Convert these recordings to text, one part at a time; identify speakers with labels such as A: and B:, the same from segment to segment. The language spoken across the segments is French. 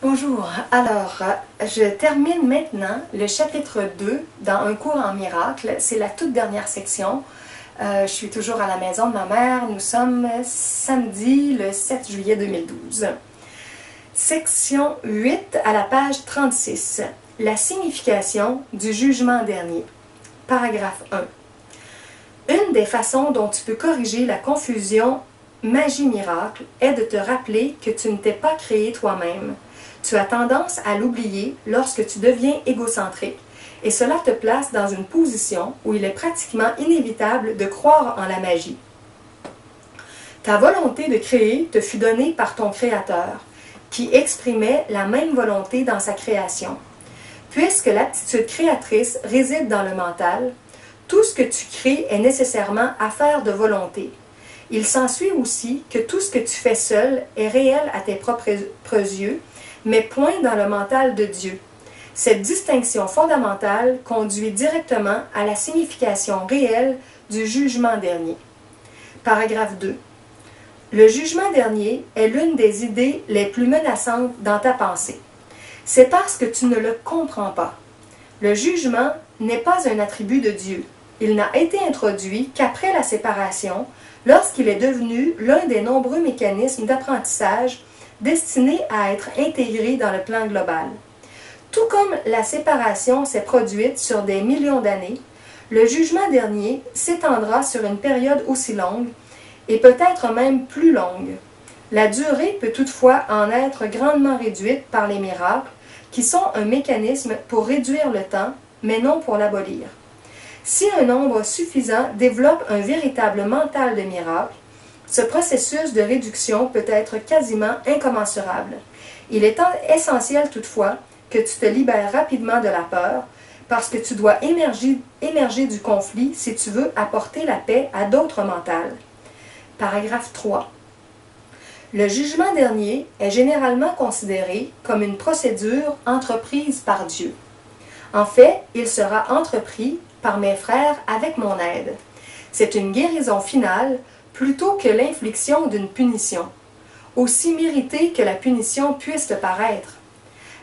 A: Bonjour, alors je termine maintenant le chapitre 2 dans Un cours en miracle. C'est la toute dernière section. Je suis toujours à la maison de ma mère. Nous sommes samedi le 7 juillet 2012. Section 8 à la page 36. La signification du jugement dernier. Paragraphe 1. Une des façons dont tu peux corriger la confusion magie-miracle est de te rappeler que tu ne t'es pas créé toi-même. Tu as tendance à l'oublier lorsque tu deviens égocentrique, et cela te place dans une position où il est pratiquement inévitable de croire en la magie. Ta volonté de créer te fut donnée par ton Créateur, qui exprimait la même volonté dans sa création. Puisque l'aptitude créatrice réside dans le mental, tout ce que tu crées est nécessairement affaire de volonté. Il s'ensuit aussi que tout ce que tu fais seul est réel à tes propres yeux, mais point dans le mental de Dieu. Cette distinction fondamentale conduit directement à la signification réelle du jugement dernier. Paragraphe 2. Le jugement dernier est l'une des idées les plus menaçantes dans ta pensée. C'est parce que tu ne le comprends pas. Le jugement n'est pas un attribut de Dieu. Il n'a été introduit qu'après la séparation, lorsqu'il est devenu l'un des nombreux mécanismes d'apprentissage destinés à être intégrés dans le plan global. Tout comme la séparation s'est produite sur des millions d'années, le jugement dernier s'étendra sur une période aussi longue, et peut-être même plus longue. La durée peut toutefois en être grandement réduite par les miracles, qui sont un mécanisme pour réduire le temps, mais non pour l'abolir. Si un nombre suffisant développe un véritable mental de miracles, ce processus de réduction peut être quasiment incommensurable. Il est essentiel toutefois que tu te libères rapidement de la peur, parce que tu dois émerger du conflit si tu veux apporter la paix à d'autres mentales. Paragraphe 3. Le jugement dernier est généralement considéré comme une procédure entreprise par Dieu. En fait, il sera entrepris par mes frères avec mon aide. C'est une guérison finale plutôt que l'infliction d'une punition, aussi méritée que la punition puisse te paraître.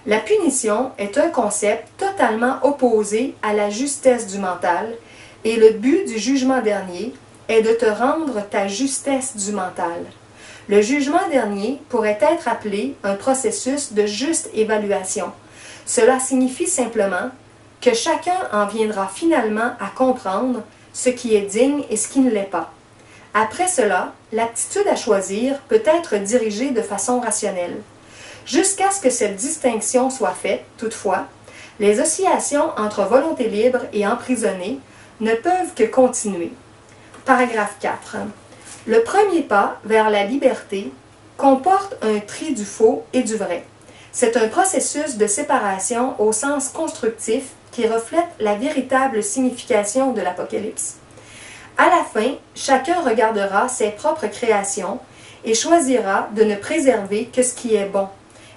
A: La punition est un concept totalement opposé à la justesse du mental, et le but du jugement dernier est de te rendre ta justesse du mental. Le jugement dernier pourrait être appelé un processus de juste évaluation. Cela signifie simplement que chacun en viendra finalement à comprendre ce qui est digne et ce qui ne l'est pas. Après cela, l'aptitude à choisir peut être dirigée de façon rationnelle. Jusqu'à ce que cette distinction soit faite, toutefois, les oscillations entre volonté libre et emprisonnée ne peuvent que continuer. Paragraphe 4. Le premier pas vers la liberté comporte un tri du faux et du vrai. C'est un processus de séparation au sens constructif qui reflète la véritable signification de l'Apocalypse. À la fin, chacun regardera ses propres créations et choisira de ne préserver que ce qui est bon,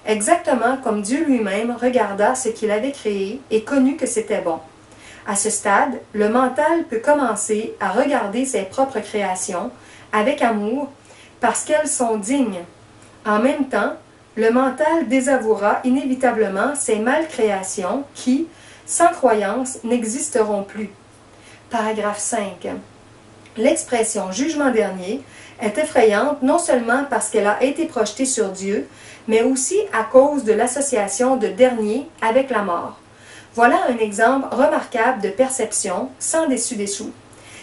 A: exactement comme Dieu lui-même regarda ce qu'il avait créé et connut que c'était bon. À ce stade, le mental peut commencer à regarder ses propres créations avec amour parce qu'elles sont dignes. En même temps, le mental désavouera inévitablement ces malcréations qui, sans croyance, n'existeront plus. Paragraphe 5. L'expression « jugement dernier » est effrayante non seulement parce qu'elle a été projetée sur Dieu, mais aussi à cause de l'association de dernier avec la mort. Voilà un exemple remarquable de perception sans dessus-dessous.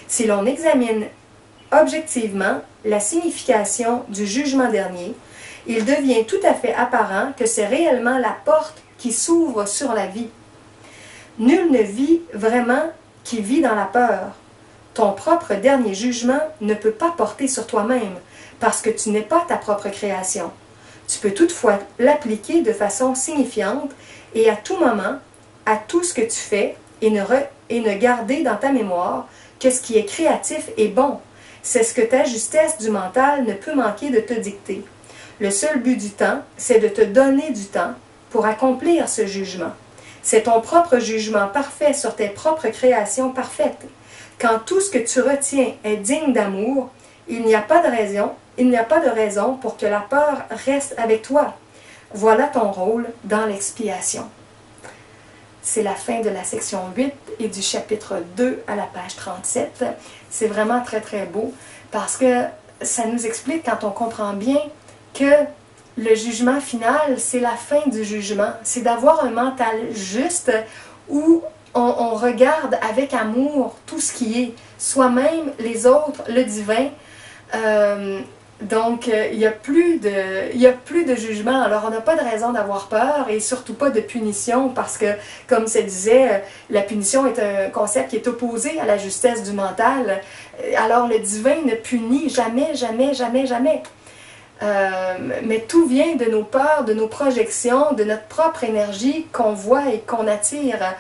A: Si l'on examine objectivement la signification du jugement dernier, il devient tout à fait apparent que c'est réellement la porte qui s'ouvre sur la vie. Nul ne vit vraiment qui vit dans la peur. Ton propre dernier jugement ne peut pas porter sur toi-même, parce que tu n'es pas ta propre création. Tu peux toutefois l'appliquer de façon signifiante et à tout moment, à tout ce que tu fais, et ne garder dans ta mémoire que ce qui est créatif et bon. C'est ce que ta justesse du mental ne peut manquer de te dicter. Le seul but du temps, c'est de te donner du temps pour accomplir ce jugement. C'est ton propre jugement parfait sur tes propres créations parfaites. Quand tout ce que tu retiens est digne d'amour, il n'y a pas de raison pour que la peur reste avec toi. Voilà ton rôle dans l'expiation. C'est la fin de la section 8 et du chapitre 2 à la page 37. C'est vraiment très très beau parce que ça nous explique, quand on comprend bien, que le jugement final, c'est la fin du jugement. C'est d'avoir un mental juste où on regarde avec amour tout ce qui est, soi-même, les autres, le divin. Donc, il n'y a plus de jugement. Alors, on n'a pas de raison d'avoir peur et surtout pas de punition parce que, comme ça disait, la punition est un concept qui est opposé à la justesse du mental. Alors, le divin ne punit jamais, jamais, jamais, jamais. Mais tout vient de nos peurs, de nos projections, de notre propre énergie qu'on voit et qu'on attire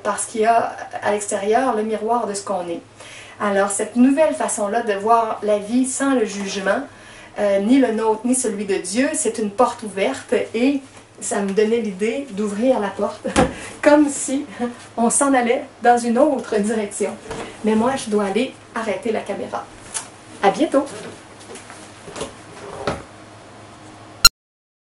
A: parce qu'il y a à l'extérieur le miroir de ce qu'on est. Alors, cette nouvelle façon-là de voir la vie sans le jugement, ni le nôtre, ni celui de Dieu, c'est une porte ouverte et ça me donnait l'idée d'ouvrir la porte, comme si on s'en allait dans une autre direction. Mais moi, je dois aller arrêter la caméra. À bientôt!